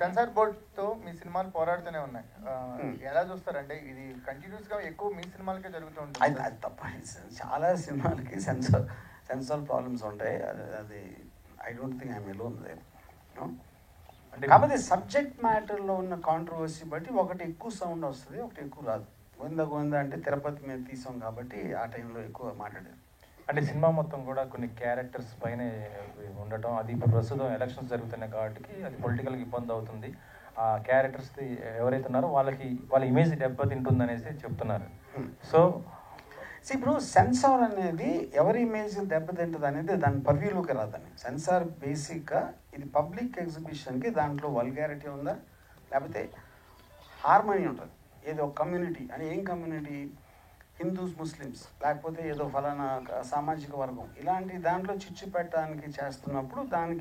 Censor board తో మీ సినిమాలు పోరాడుతూనే ఉన్నాయి. ఎలా చూస్తారంటే ఇది కంటిన్యూస్ గా ఎక్కువ మీ సినిమాలకే జరుగుతూ ఉంటుంది? అది తప్ప చాలా సినిమాలకి సెన్సార్ ప్రాబ్లమ్స్ ఉంటాయి. అది I don't think I'm alone there. కాకపోతే సబ్జెక్ట్ మ్యాటర్లో ఉన్న కాంట్రవర్సీ బట్టి ఒకటి ఎక్కువ సౌండ్ వస్తుంది, ఒకటి ఎక్కువ రాదు. గోవిందా అంటే తిరుపతి మీద తీసాం కాబట్టి ఆ టైంలో ఎక్కువ మాట్లాడారు. అంటే సినిమా మొత్తం కూడా కొన్ని క్యారెక్టర్స్ పైన ఉండటం, అది ఇప్పుడు ప్రస్తుతం ఎలక్షన్స్ జరుగుతున్నాయి కాబట్టి అది పొలిటికల్గా ఇబ్బంది అవుతుంది. ఆ క్యారెక్టర్స్ ఎవరైతే ఉన్నారో వాళ్ళ ఇమేజ్ దెబ్బతింటుంది అనేసి చెప్తున్నారు. సో ఇప్పుడు సెన్సార్ అనేది ఎవరి ఇమేజ్ దెబ్బతింటుంది అనేది దాని పర్వ్యూలోకి రాదని. సెన్సార్ బేసిక్గా ఇది పబ్లిక్ ఎగ్జిబిషన్కి దాంట్లో వల్గారిటీ ఉందా, లేకపోతే హార్మనీ ఉంటుంది. ఏదో కమ్యూనిటీ అని, ఏం కమ్యూనిటీ, హిందూస్ ముస్లిమ్స్, లేకపోతే ఏదో ఫలానా సామాజిక వర్గం, ఇలాంటి దాంట్లో చిచ్చు పెట్టడానికి చేస్తున్నప్పుడు దానికి